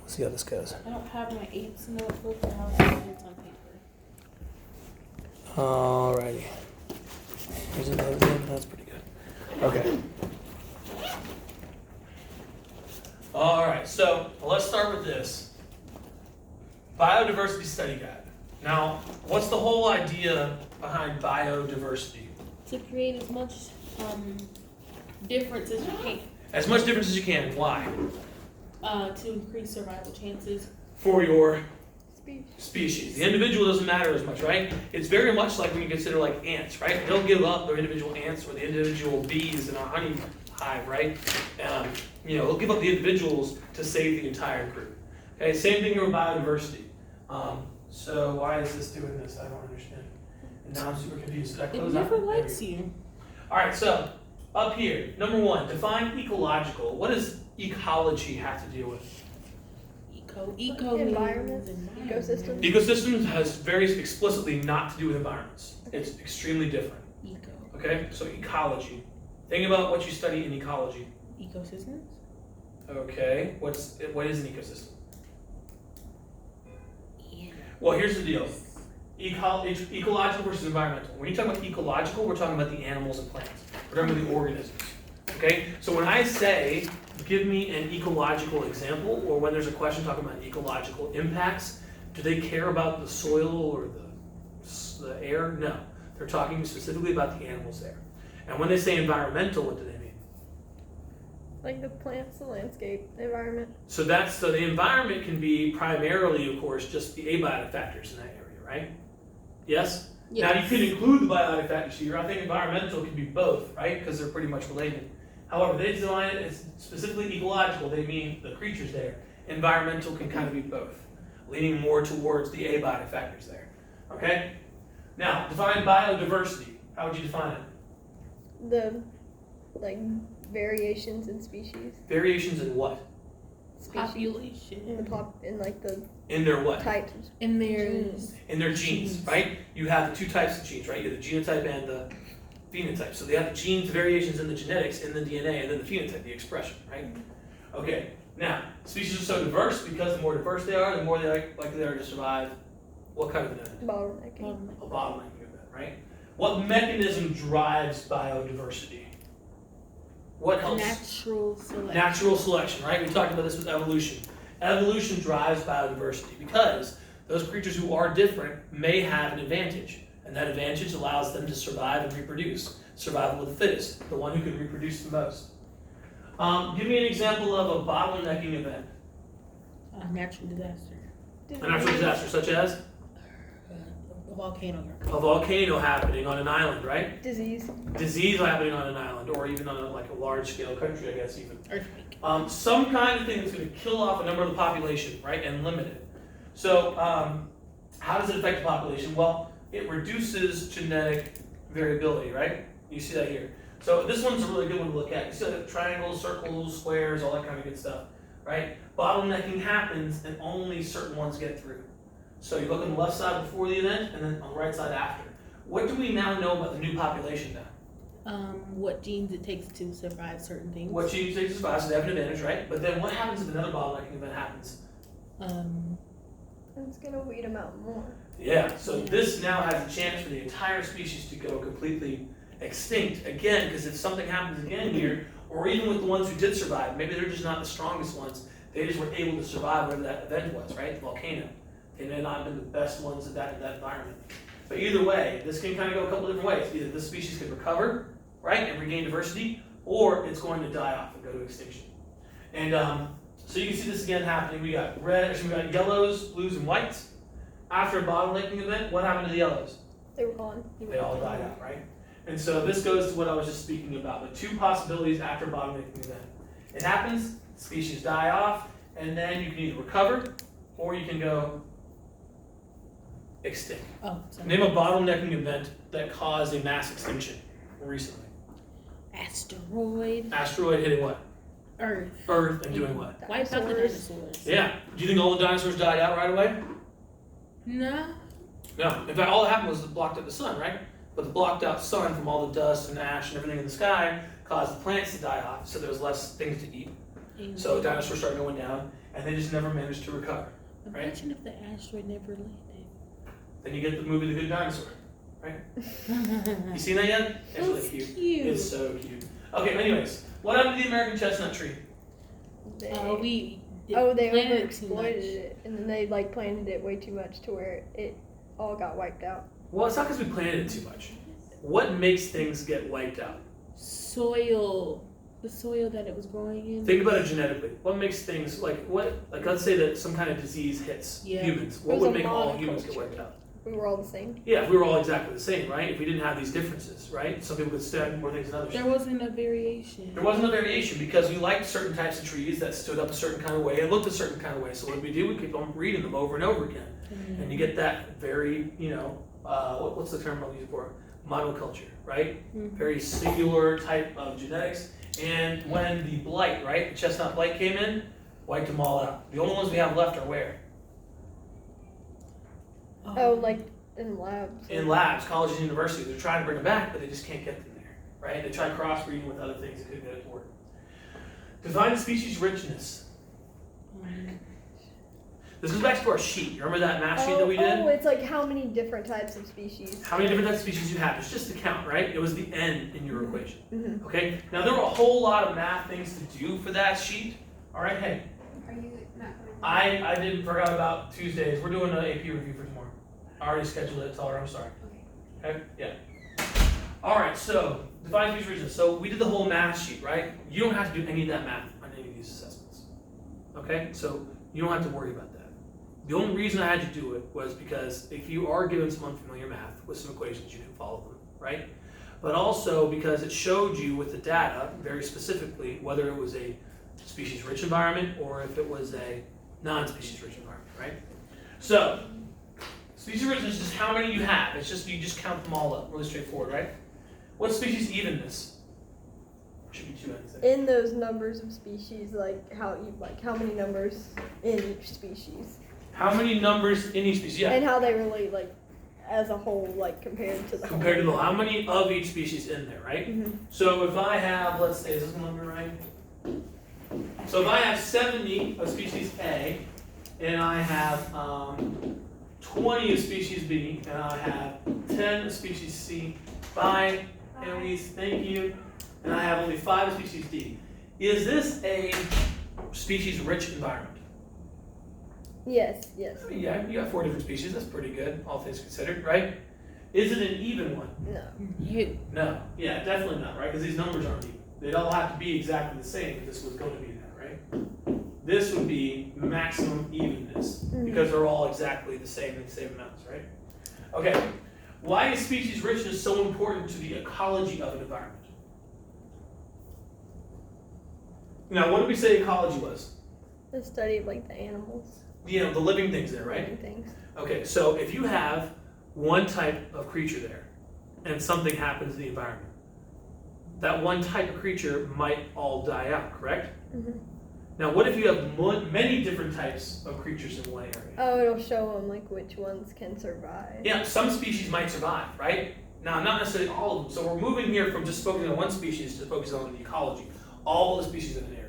Let's see how this goes. I don't have my 8's notebook, but I'll have it on paper. Alrighty. Here's another one. That's pretty good. Okay. Alright, so let's start with this. Biodiversity Study Guide. Now, what's the whole idea behind biodiversity? To create as much difference as you can. As much difference as you can. Why? To increase survival chances. For your species. The individual doesn't matter as much, right? It's very much like when you consider like ants, right? They'll give up their individual ants or the individual bees in a honey hive, right? They'll give up the individuals to save the entire group. Okay, same thing here with biodiversity. So why is this doing this? I don't understand. And now I'm super confused. Did I close It out? never likes you. All right, so up here, number 1, define ecological. What does ecology have to deal with? Eco environment, means ecosystem. Ecosystems has very explicitly not to do with environments. It's extremely different. Eco. Okay, so ecology. Think about what you study in ecology. Ecosystems? Okay, what is an ecosystem? Yeah. Well, here's the deal. Ecological versus environmental. When you talk about ecological, we're talking about the animals and plants. We're talking about the organisms. Okay, so when I say, give me an ecological example, or when there's a question talking about ecological impacts, do they care about the soil or the air? No, they're talking specifically about the animals there. And when they say environmental, what do they mean? Like the plants, the landscape, the environment. So the environment can be primarily, of course, just the abiotic factors in that area, right? Yes? Yes. Now you can include the biotic factors here. I think environmental can be both, right? Because they're pretty much related. However, they define it as specifically ecological. They mean the creatures there. Environmental can kind of be both, leaning more towards the abiotic factors there. Okay? Now, define biodiversity. How would you define it? The variations in species. Variations in what? Population. In their what? Types. In their Genes. In their genes, right? You have the 2 types of genes, right? You have the genotype and the phenotype. So they have the genes, variations in the genetics, in the DNA, and then the phenotype, the expression, right? Okay, now, species are so diverse because the more diverse they are, the more they likely they are to survive what kind of an event? Bottlenecking. A bottlenecking event, right? What mechanism drives biodiversity? What helps? natural selection. Natural selection, right? We talked about this with evolution. Evolution drives biodiversity because those creatures who are different may have an advantage, and that advantage allows them to survive and reproduce. Survival of the fittest, the one who can reproduce the most. Give me an example of a bottlenecking event. A natural disaster. A natural disaster, such as A volcano. a volcano happening on an island, right? Disease. Disease happening on an island, or even on a large-scale country, I guess even. Earthquake. Some kind of thing that's going to kill off a number of the population, right, and limit it. So, how does it affect the population? Well, it reduces genetic variability, right? You see that here. So this one's a really good one to look at. You see like triangles, circles, squares, all that kind of good stuff, right? Bottlenecking happens and only certain ones get through. So you look on the left side before the event and then on the right side after. What do we now know about the new population now? What genes it takes to survive certain things. What genes take to survive, so they have an advantage, right? But then what happens if another bottlenecking event happens? It's gonna weed them out more. Yeah, so this now has a chance for the entire species to go completely extinct again, because if something happens again here, or even with the ones who did survive, maybe they're just not the strongest ones, they just were able to survive whatever that event was, right? The volcano. They may not have been the best ones in that environment. But either way, this can kind of go a couple different ways. Either this species could recover, right, and regain diversity, or it's going to die off and go to extinction. And so you can see this again happening. We got yellows, blues, and whites. After a bottlenecking event, what happened to the yellows? They were gone. They all died out, right? And so this goes to what I was just speaking about, the 2 possibilities after a bottlenecking event. It happens, species die off, and then you can either recover, or you can go extinct. Oh, sorry. Name a bottlenecking event that caused a mass extinction recently. Asteroid. Asteroid hitting what? Earth. Earth and doing what? Wiped out the dinosaurs. Yeah. Do you think all the dinosaurs died out right away? No. No. In fact, all that happened was it blocked out the sun, right? But the blocked out sun from all the dust and ash and everything in the sky caused the plants to die off, so there was less things to eat. So dinosaurs started going down. and they just never managed to recover. Right? Imagine if the asteroid never landed. Then you get the movie The Good Dinosaur, right? You seen that yet? It's really cute. It's so cute. Okay, anyways, what happened to the American chestnut tree? They, We they planted overexploited it, and then they like planted it way too much to where it all got wiped out. Well, it's not because we planted it too much. What makes things get wiped out? Soil, the soil that it was growing in. Think about it genetically. What makes things like let's say that some kind of disease hits humans. What It was would a make all humans get monoculture. wiped out? We were all the same. Yeah, if we were all exactly the same, right? If we didn't have these differences, right? Some people could stand more things than others. There wasn't a variation. There wasn't a variation because we liked certain types of trees that stood up a certain kind of way and looked a certain kind of way. So what we do, we keep on reading them over and over again. And you get that very, what's the term I'm using for it? Monoculture, right? Very singular type of genetics. And when the blight, right, the chestnut blight came in, wiped them all out. The only ones we have left are where? Oh, like in labs. In labs, colleges and universities. They're trying to bring them back, but they just can't get them there, right? They try crossbreeding with other things that couldn't get it to work. Define species richness. This goes back to our sheet. You remember that math sheet that we did? Oh, it's like how many different types of species. How many different types of species you have? It's just the count, right? It was the n in your equation. Mm-hmm. Okay? Now, there were a whole lot of math things to do for that sheet. All right, hey. Are you not going to? I didn't forgot about Tuesdays. We're doing an AP review for tomorrow. I already scheduled it. Tell her I'm sorry. Okay? Yeah. All right, so define species richness. So we did the whole math sheet, right? You don't have to do any of that math on any of these assessments. Okay? So you don't have to worry about that. The only reason I had to do it was because if you are given some unfamiliar math with some equations, you can follow them, right? But also because it showed you with the data, very specifically, whether it was a species-rich environment or if it was a non-species rich environment, right? So, species richness is just how many you have. It's just, you just count them all up. Really straightforward, right? What's species evenness? Should be two ends there. In those numbers of species, how many numbers in each species. How many numbers in each species? Yeah. And how they relate, as a whole, compared to the Compared to whole. the how many of each species in there, right? Mm-hmm. So if I have, let's say, is this number right? So if I have 70 of species A, and I have 20 of species B, and I have 10 of species C, bye, Annalise, thank you, and I have only 5 of species D. Is this a species-rich environment? Yes. I mean, yeah, you got 4 different species, that's pretty good, all things considered, right? Is it an even one? No. No, yeah, definitely not, right? Because these numbers aren't even. They'd all have to be exactly the same if this was going to be that, right? This would be maximum evenness because they're all exactly the same in the same amounts, right? Okay, why is species richness so important to the ecology of an environment? Now, what did we say ecology was? The study of the animals. The living things there, right? Living things. Okay, so if you have one type of creature there and something happens in the environment, that one type of creature might all die out, correct? Mm-hmm. Now, what if you have many different types of creatures in one area? Oh, it'll show them which ones can survive. Yeah, some species might survive, right? Now, not necessarily all of them. So we're moving here from just focusing on one species to focusing on the ecology, all the species in an area.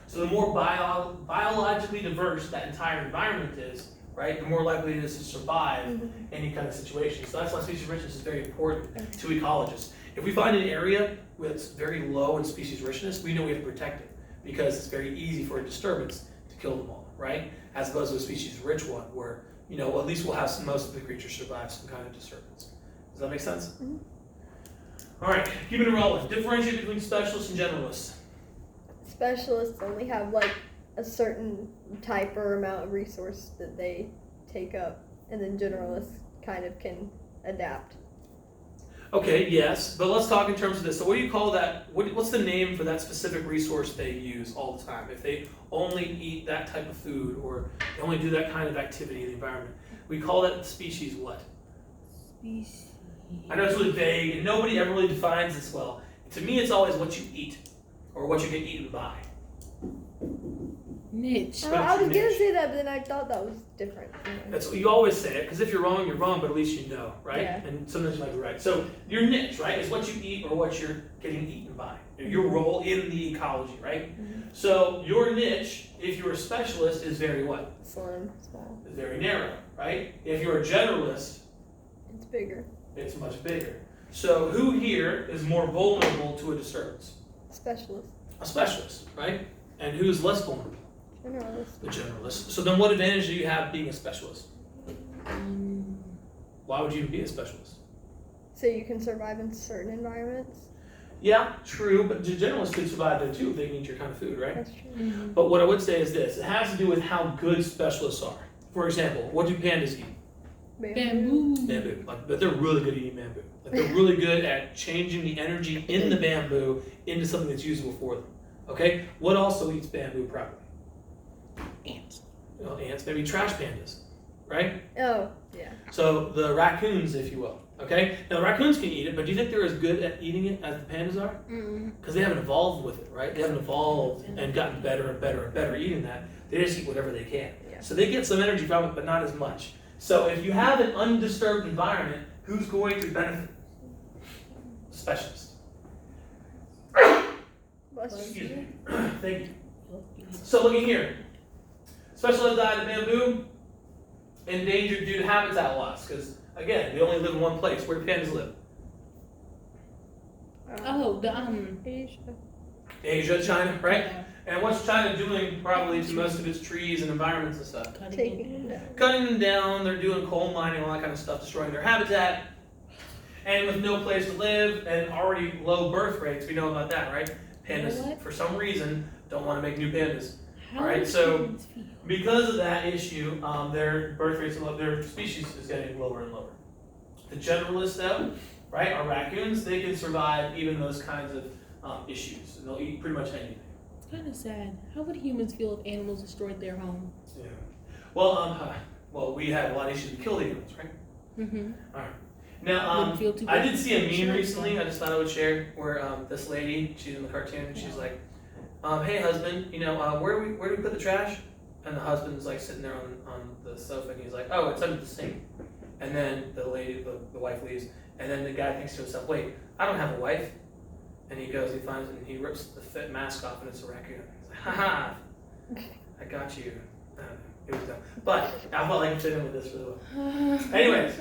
So the more biologically diverse that entire environment is, right, the more likely it is to survive any kind of situation. So that's why species richness is very important to ecologists. If we find an area that's very low in species richness, we know we have to protect it because it's very easy for a disturbance to kill them all, right? As opposed to a species-rich one where, at least we'll have most of the creatures survive some kind of disturbance. Does that make sense? Mm-hmm. All right, keep it relevant. Differentiate between specialists and generalists. Specialists only have a certain type or amount of resource that they take up, and then generalists kind of can adapt. Okay, yes, but let's talk in terms of this. So what do you call that? What's the name for that specific resource they use all the time? If they only eat that type of food or they only do that kind of activity in the environment, we call that species what? Species. I know it's really vague and nobody ever really defines this well. To me, it's always what you eat or what you get eaten by. Niche. I was gonna niche. say that, but then I thought that was different. That's what you always say it, because if you're wrong, but at least you know, right? Yeah. And sometimes you might be right. So your niche, right, is what you eat or what you're getting eaten by. Your role in the ecology, right? Mhm. So your niche, if you're a specialist, is very what? Slim, small. Is very narrow, right? If you're a generalist, It's bigger. it's much bigger. So who here is more vulnerable to a disturbance? Specialist. A specialist, right? And who's less vulnerable? Generalist. The generalist. So then what advantage do you have being a specialist? Why would you be a specialist? So you can survive in certain environments. Yeah, true, but the generalists could survive there too if they can eat your kind of food, right? That's true. But what I would say is this, it has to do with how good specialists are. For example, what do pandas eat? Bamboo. Bamboo. But they're really good at eating bamboo. They're really good at changing the energy in the bamboo into something that's usable for them. Okay? What also eats bamboo properly? Ants. Ants, maybe trash pandas, right? Oh, yeah. So the raccoons, if you will. Okay? Now the raccoons can eat it, but do you think they're as good at eating it as the pandas are? Because they haven't evolved with it, right? They haven't evolved and gotten better and better and better at eating that. They just eat whatever they can. Yeah. So they get some energy from it, but not as much. So if you have an undisturbed environment, who's going to benefit? Specialist. Excuse me. Thank you. So looking here. Specialized diet of bamboo, endangered due to habitat loss, because again, they only live in one place. Where do pandas live? Oh, the Asia. Asia, China, right? Yeah. And what's China doing probably to most of its trees and environments and stuff? Taking them down. Cutting them down, they're doing coal mining, all that kind of stuff, destroying their habitat. And with no place to live and already low birth rates, we know about that, right? Pandas, What? for some reason, don't want to make new pandas. How Alright, do so- humans feel? Because of that issue, their birth rates, their species is getting lower and lower. The generalists, though, right, are raccoons. They can survive even those kinds of issues. They'll eat pretty much anything. It's kind of sad. How would humans feel if animals destroyed their home? Yeah. Well, we have a lot of issues to kill the animals, right? Mm-hmm. Now, Wouldn't feel too I bad. did see a meme Sure. recently. I just thought I would share where this lady, she's in the cartoon, and she's like, "Hey, husband, where do we put the trash?" And the husband's like sitting there on the sofa, and he's like, "Oh, it's under the sink." And then the wife leaves, and then the guy thinks to himself, "Wait, I don't have a wife." And he goes, he finds, and he rips the fit mask off, and it's a raccoon. He's like, "Ha ha, I got you." It was dumb, but I felt like I fit in with this really well. Anyways,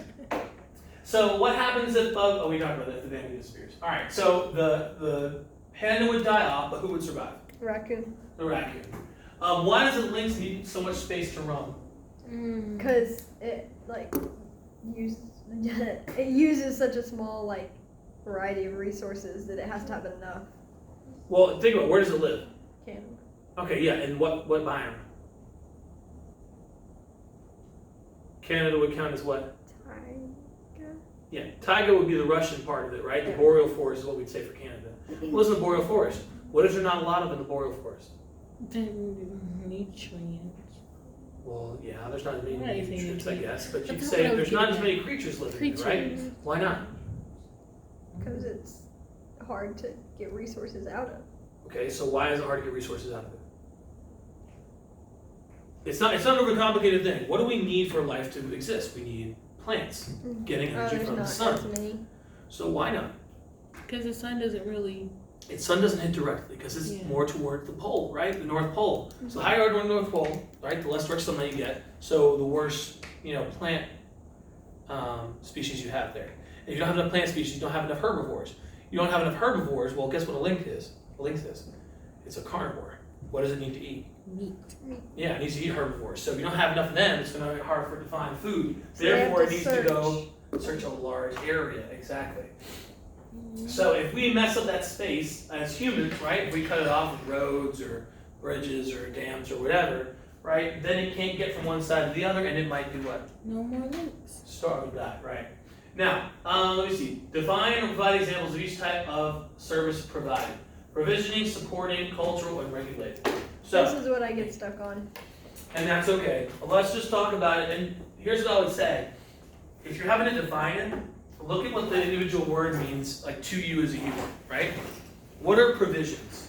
so what happens if we talked about that, the bamboo disappears. All right, so the panda would die off, but who would survive? Raccoon. The raccoon. Why does the lynx need so much space to roam? Because it uses it uses such a small variety of resources that it has to have enough. Well, think about it, where does it live? Canada. Okay, yeah, and what biome? Canada would count as what? Tiger. Yeah, taiga would be the Russian part of it, right? The Yeah. boreal forest is what we'd say for Canada. What is the boreal forest? What is there not a lot of in the boreal forest? Nutrients. Well, yeah, there's not as many Right, nutrients, I guess, but you'd That's say what I was there's not as getting many creatures living there, right? Creatures. Why not? Because it's hard to get resources out of. Okay, so why is it hard to get resources out of it? It's not an overcomplicated thing. What do we need for life to exist? We need plants getting energy There's from the not sun. as many. So why not? Because the sun doesn't really. The sun doesn't hit directly because it's Yeah. more toward the pole, right? The North Pole. So the higher you are toward the North Pole, right, the less direct sunlight you get. So the worse, plant species you have there. If you don't have enough plant species, you don't have enough herbivores. You don't have enough herbivores. Well, guess what a lynx is? A lynx is. It's a carnivore. What does it need to eat? Meat. Yeah, it needs to eat herbivores. So if you don't have enough of them, it's going to be hard for it to find food. So they have Therefore, it to needs search. to go search a large area. Exactly. So if we mess up that space as humans, right? If we cut it off with roads or bridges or dams or whatever, right? Then it can't get from one side to the other, and it might do what? No more links. Start with that, right? Now, let me see. Define or provide examples of each type of service provided: provisioning, supporting, cultural, and regulated. This So, is what I get stuck on. and that's okay. Let's just talk about it. And here's what I would say: if you're having to define it, look at what the individual word means, like to you as a human, right? What are provisions?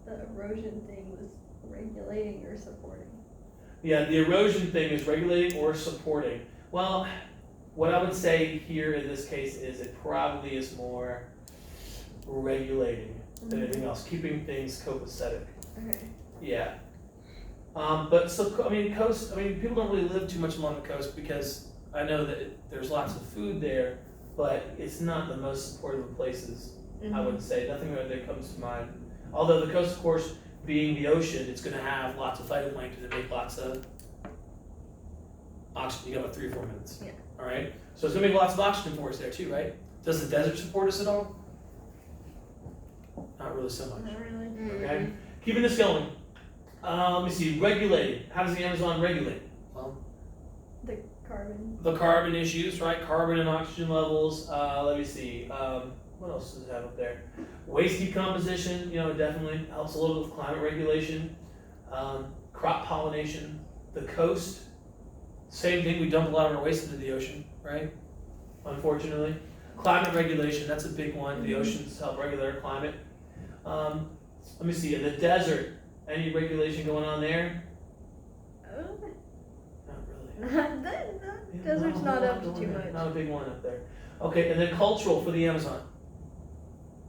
the erosion thing was regulating or supporting. Yeah, the erosion thing is regulating or supporting. Well, what I would say here in this case is it probably is more regulating than anything else, keeping things copacetic. Okay. Yeah. But so, I mean, coast, I mean, people don't really live too much along the coast because I know that there's lots of food there, but it's not the most supportive of places, I would say. Nothing that comes to mind. Although the coast, of course, being the ocean, it's going to have lots of phytoplankton and make lots of oxygen. You got about 3 or 4 minutes. Yeah. All right. So it's going to make lots of oxygen for us there too, right? Does the desert support us at all? Not really so much. Not really. Okay. Keeping this going. Let me see. Regulating. How does the Amazon regulate? Well, The carbon. the carbon issues, right? Carbon and oxygen levels. Let me see. What else does it have up there? Waste decomposition, definitely helps a little with climate regulation. Crop pollination. The coast. Same thing, we dump a lot of our waste into the ocean, right? Unfortunately. Climate regulation, that's a big one. The oceans help regulate our climate. Let me see, in the desert, any regulation going on there? Not really. The desert's not up to too much. Not a big one up there. Okay, and then cultural for the Amazon.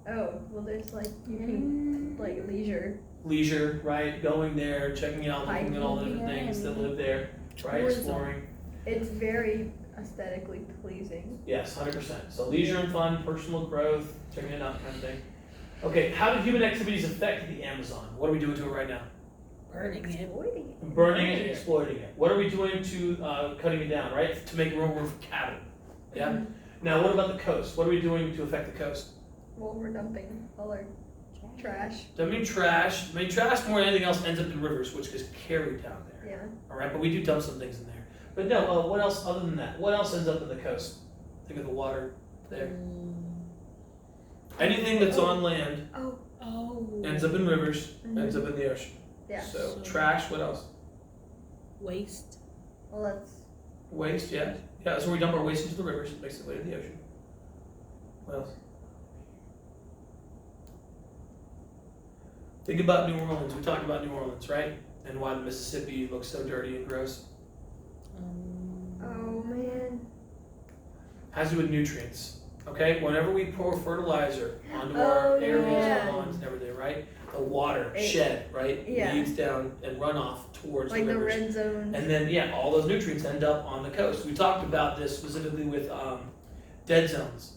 Oh, well, there's like, you can, like, leisure. Leisure, right? Going there, checking out, looking at all the different Hiking, things that live there, right? tourism. Exploring. It's very aesthetically pleasing. Yes, 100%. So leisure and fun, personal growth, checking it out kind of thing. Okay, how do human activities affect the Amazon? What are we doing to it right now? Burning it. Avoiding it. Burning it, exploiting it. What are we doing to cutting it down, right? To make room for cattle. Yeah? Mhm. Now, what about the coast? What are we doing to affect the coast? Well, we're dumping all our trash. I mean, trash more than anything else ends up in rivers, which gets carried down there. Yeah. All right, but we do dump some things in there. But no, what else other than that? What else ends up in the coast? Think of the water there. Anything that's on land Oh. ends up in rivers, Mhm. ends up in the ocean. Yeah. So trash, what else? Waste. Well, that's. Waste, yeah. Yeah, so we dump our waste into the rivers, it makes its way to the ocean. What else? Think about New Orleans. We talked about New Orleans, right? And why the Mississippi looks so dirty and gross. Oh, man. Has to do with nutrients. Okay? Whenever we pour fertilizer onto Oh, our areas yeah. and ponds and everything, right? The water It- shed, right? yeah. Leads down and run off towards Like the the rivers. red zone. And then, yeah, all those nutrients end up on the coast. We talked about this specifically with dead zones,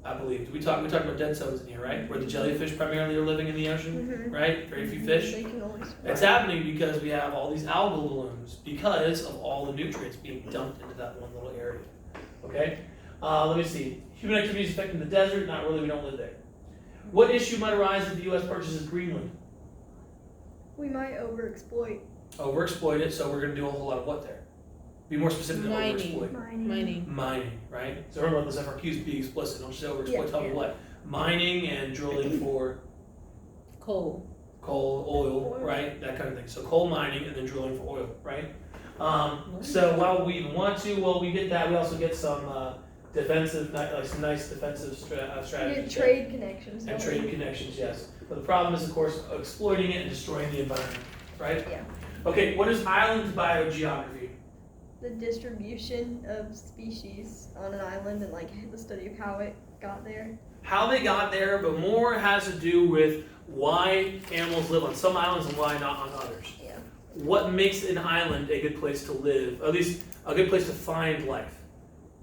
I believe. We talked about dead zones in here, right? Where the jellyfish primarily are living in the ocean, Mhm. right? Very few fish. They can only survive. It's happening because we have all these algal blooms because of all the nutrients being dumped into that one little area. Okay? Let me see. Human activities affecting the desert? Not really, we don't live there. What issue might arise if the U.S. purchases Greenland? We might overexploit Overexploit it, so we're going to do a whole lot of what there? Be more specific than Mining. overexploit. Mining. Mining, right? So remember those FRQs, be explicit. Don't just say overexploit. Yeah, Tell me yeah. what? Mining and drilling for Coal. coal, oil, Oil. right? That kind of thing. So coal mining and then drilling for oil, right? So while we even want to, well, we get that. We also get some defensive, like some nice defensive We strategies. get trade connections. And don't we? trade connections, yes. But the problem is, of course, exploiting it and destroying the environment, right? Yeah. Okay, what is island biogeography? The distribution of species on an island and like the study of how it got there. How they got there, but more has to do with why animals live on some islands and why not on others. Yeah. What makes an island a good place to live, at least a good place to find life?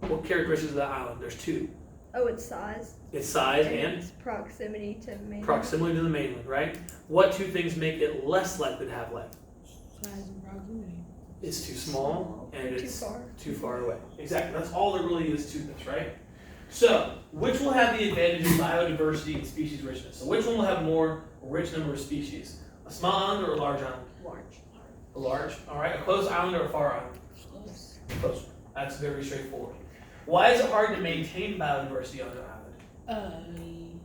What characteristics of that island? There's 2. Oh, it's size. It's size and It's proximity to main. proximity to the mainland, right? What 2 things make it less likely to have life? Size and proximity. It's too small and Or too it's far. too far away. Exactly. That's all there really is to this, right? So, which will have the advantage of biodiversity and species richness? So, which one will have more rich number of species? A small island or a large island? Large. A large. All right. A close island or a far island? Close. Close. That's very straightforward. Why is it hard to maintain biodiversity on an island?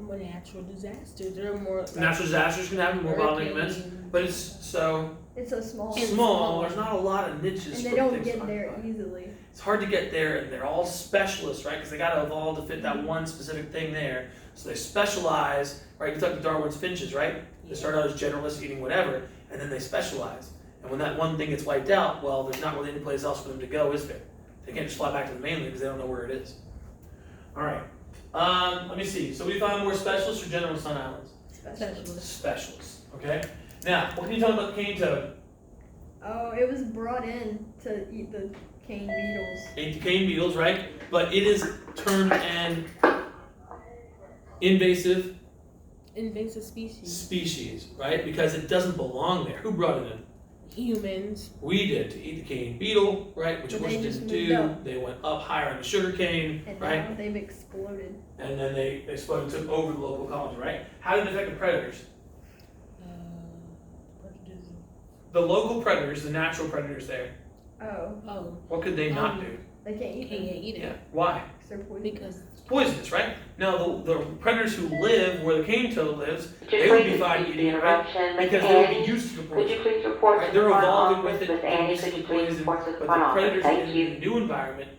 More natural disasters. There are more. Natural disasters can happen, more bottling events, hurricanes. but it's so It's so small. It's small. small. There's not a lot of niches. And they for don't things get to there occupy. easily. It's hard to get there, and they're all specialists, right? Because they got to evolve to fit that one specific thing there. So they specialize, right? You talk to Darwin's finches, right? They start out as generalists eating whatever, and then they specialize. And when that one thing gets wiped out, well, there's not really any place else for them to go, is there? They can't just fly back to the mainland because they don't know where it is. All right. Let me see. So we found more specialists or generalists on islands? Specialist. Specialists. Okay. Now, what can you tell me about the cane toad? Oh, it was brought in to eat the cane beetles. Ate the cane beetles, right? But it is termed an invasive species, right? Because it doesn't belong there. Who brought it in? Humans. We did, to eat the cane beetle, right? Which But horses they just didn't moved do. up. They went up higher on the sugar cane, And right? now they've exploded. And then they exploded and took over the local ecology, right? How did it affect the predators? Prejudice. The local predators, the natural predators there, Oh, what could they not do? They can't eat can't them eat Yeah. it Why? because they're poisonous. because It's poisonous, right? Now, the predators who live where the cane toad lives, they would be fine eating it, right? Because they would be used to the Could you poison. please report Right? to They're the front evolving office with it, with they're Andy? used Could to you the please poison, report to but the the front office? predators Thank in you. the new environment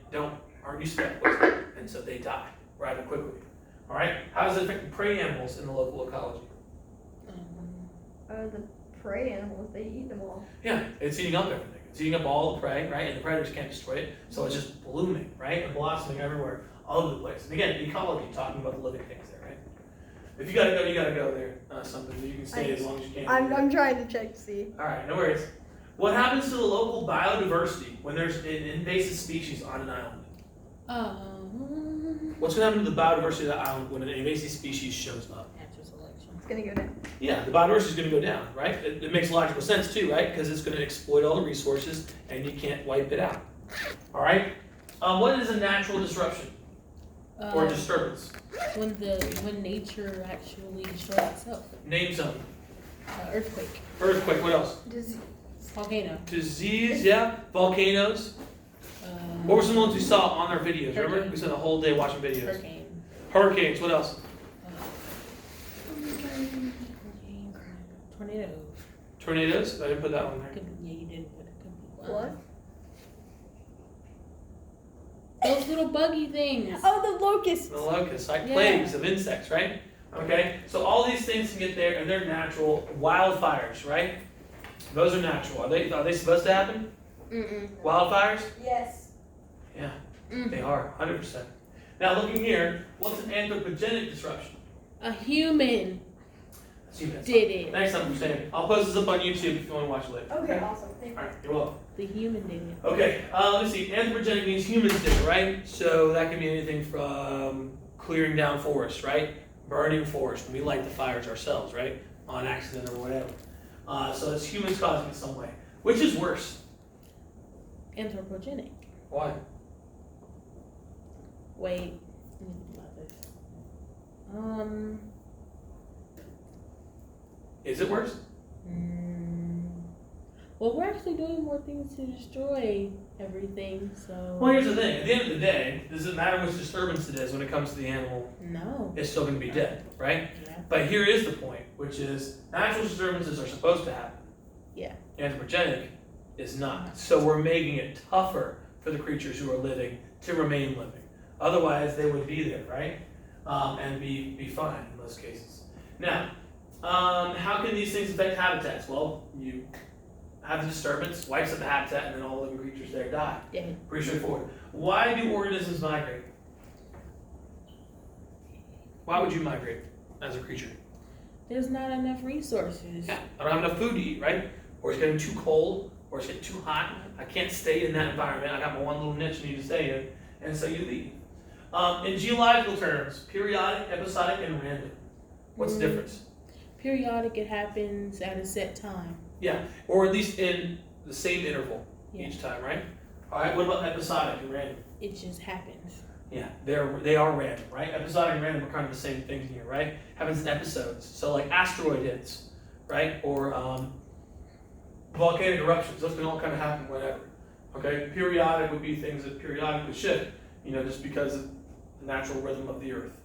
aren't used to that poison, and so they die rather quickly. All right? How does it affect the prey animals in the local ecology? The prey animals, they eat them all. Yeah, it's eating up everything. It's eating up all the prey, right? And the predators can't destroy it, so it's just blooming, right? And blossoming everywhere, all over the place. And again, ecology, talking about the living things there, right? If you gotta go, you gotta go there. Something you can stay as long as you can. I'm trying to check to see. All right, no worries. What happens to the local biodiversity when there's an invasive species on an island? What's gonna happen to the biodiversity of that island when an invasive species shows up? natural selection. It's gonna go down. Yeah, the biodiversity is going to go down, right? It makes logical sense too, right? Because it's going to exploit all the resources, and you can't wipe it out. All right. What is a natural disruption or disturbance? When nature actually destroys itself. Name something. Earthquake. Earthquake. What else? Disease. Volcano. Disease. Yeah. Volcanoes. What were some ones we saw on our videos? Remember, Hurricane. we spent a whole day watching videos. Hurricane. Hurricanes. What else? Tornado. Tornadoes. I didn't put that one there. Yeah, you did, but it could be. What? Those little buggy things. Oh, the locusts. The locusts, like Yeah. plagues of insects, right? Okay, so all these things can get there, and they're natural. Wildfires, right? Those are natural. Are they supposed to happen? Wildfires? Yes. Yeah, Mm. they are, 100%. Now looking here, what's an anthropogenic disruption? A human That's humans. did it. Thanks, I understand. I'll post this up on YouTube if you want to watch it later. Okay, awesome. Thank All you. right, you're welcome. The human did it. Okay, let's see. Anthropogenic means humans did it, right? So that can be anything from clearing down forests, right? Burning forest. We light the fires ourselves, right? On accident or whatever. So it's humans causing it some way. Which is worse? Anthropogenic. Why? Wait. Let me think about this. Is it worse? Well, we're actually doing more things to destroy everything, so. Well, here's the thing. At the end of the day, does it matter which disturbance it is when it comes to the animal? No. It's still going to be dead, right? Yeah. But here is the point, which is natural disturbances are supposed to happen. Yeah. Anthropogenic is not. So we're making it tougher for the creatures who are living to remain living. Otherwise, they would be there, right? And be fine in most cases. Now, how can these things affect habitats? Well, you have the disturbance, wipes up the habitat, and then all the living creatures there die. Yeah. Pretty straightforward. Why do organisms migrate? Why would you migrate as a creature? There's not enough resources. Yeah, I don't have enough food to eat, right? Or it's getting too cold, or it's getting too hot. I can't stay in that environment. I got my one little niche I need to stay in, and so you leave. In geological terms, periodic, episodic, and random. What's the difference? Periodic, it happens at a set time. Yeah, or at least in the same interval Yeah. each time, right? All right. What about episodic and random? It just happens. Yeah, they are random, right? Episodic and random are kind of the same thing here, right? Happens in episodes. So like asteroid hits, right? Or volcanic eruptions. Those can all kind of happen whenever. Okay. Periodic would be things that periodically shift, just because of the natural rhythm of the Earth.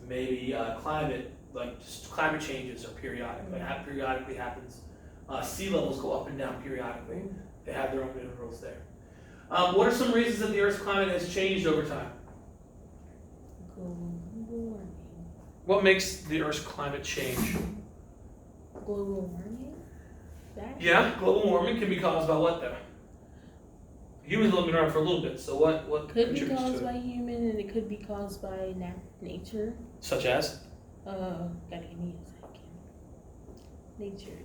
Maybe climate, like just climate changes are periodic. Like periodically happens. Sea levels go up and down periodically. They have their own intervals there. What are some reasons that the Earth's climate has changed over time? Global warming. What makes the Earth's climate change? Global warming? That? Yeah, global warming can be caused by what though? Humans have been around for a little bit, so what Could be contributes caused to it? by human, and it could be caused by nature. Such as? Gotta give me a second. Nature.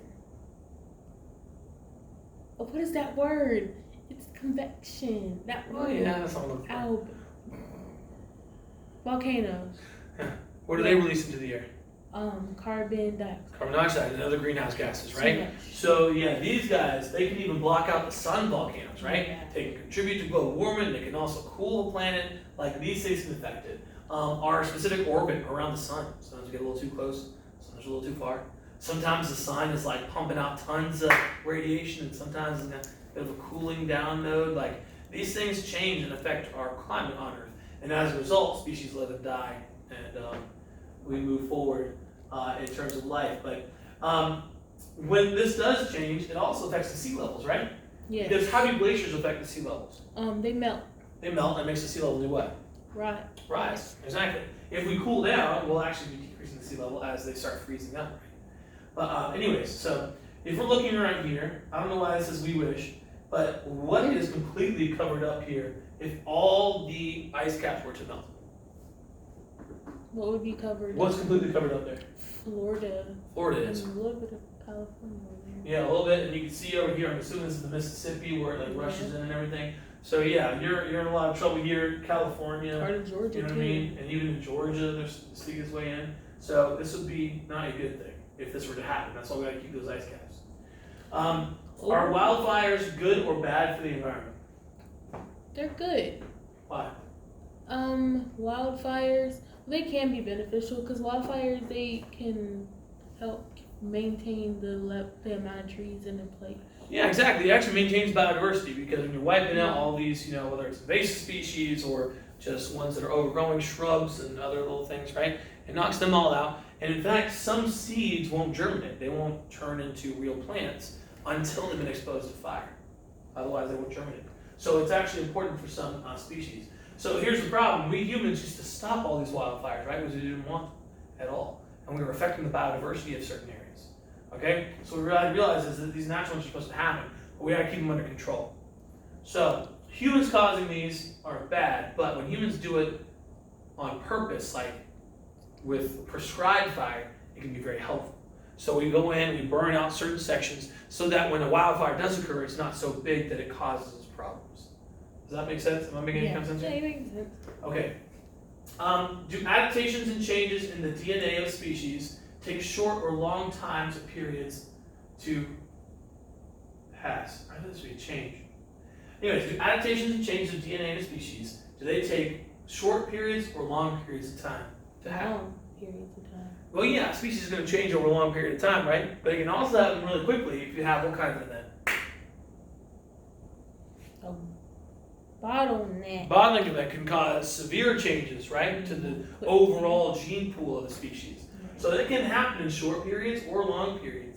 Oh, what is that word? It's convection. That Oh word. yeah, that's what I'm looking for. Alb. Volcanoes. What do they release into the air? Carbon dioxide. Carbon dioxide and other greenhouse gases, right? Yeah. So yeah, these guys, they can even block out the sun volcanoes, right? Yeah. They can contribute to global warming, they can also cool the planet, like these things can affect it. Our specific orbit around the sun, sometimes we get a little too close, sometimes a little too far. Sometimes the sun is like pumping out tons of radiation, and sometimes it's got a bit of a cooling down node. Like these things change and affect our climate on Earth. And as a result, species live and die, and we move forward in terms of life. But when this does change, it also affects the sea levels, right? Yeah. Because how do glaciers affect the sea levels? They melt. They melt, and it makes the sea level do what? Right. Rise. Exactly. If we cool down, we'll actually be decreasing the sea level as they start freezing up, right? But anyways, so if we're looking around here, I don't know why this is we wish, but what is completely covered up here if all the ice caps were to melt? What would be covered? What's completely covered up there? Florida. Florida is. And a little bit of California over there. Yeah, a little bit, and you can see over here, I'm assuming this is the Mississippi where it like rushes in and everything. So yeah, you're in a lot of trouble here, California, Part of Georgia you know too. what I mean? And even in Georgia, there's sneak its way in. So this would be not a good thing if this were to happen. That's why we gotta keep those ice caps. Are wildfires good or bad for the environment? They're good. Why? Wildfires, they can be beneficial because wildfires, they can help maintain the amount of trees in a place. Yeah, exactly. It actually maintains biodiversity because when you're wiping out all these, you know, whether it's invasive species or just ones that are overgrowing shrubs and other little things, right? It knocks them all out. And in fact, some seeds won't germinate. They won't turn into real plants until they've been exposed to fire. Otherwise, they won't germinate. So it's actually important for some species. So here's the problem. We humans used to stop all these wildfires, right? Because we didn't want them at all. And we were affecting the biodiversity of certain areas. Okay? So what we realize is that these natural ones are supposed to happen, but we gotta keep them under control. So humans causing these are bad, but when humans do it on purpose, like with prescribed fire, it can be very helpful. So we go in, we burn out certain sections so that when a wildfire does occur, it's not so big that it causes us problems. Does that make sense? Am I making any sense? Yeah, it makes sense. Okay. Do adaptations and changes in the DNA of a species take short or long times or periods to pass? I thought this would be a change. Anyways, do adaptations and changes of DNA in a species, do they take short periods or long periods of time to happen? Long periods of time. Well, yeah, a species is going to change over a long period of time, right? But it can also happen really quickly if you have what kind of event? Bottleneck. Bottleneck event can cause severe changes, right, to the overall gene pool of the species. So it can happen in short periods or long periods.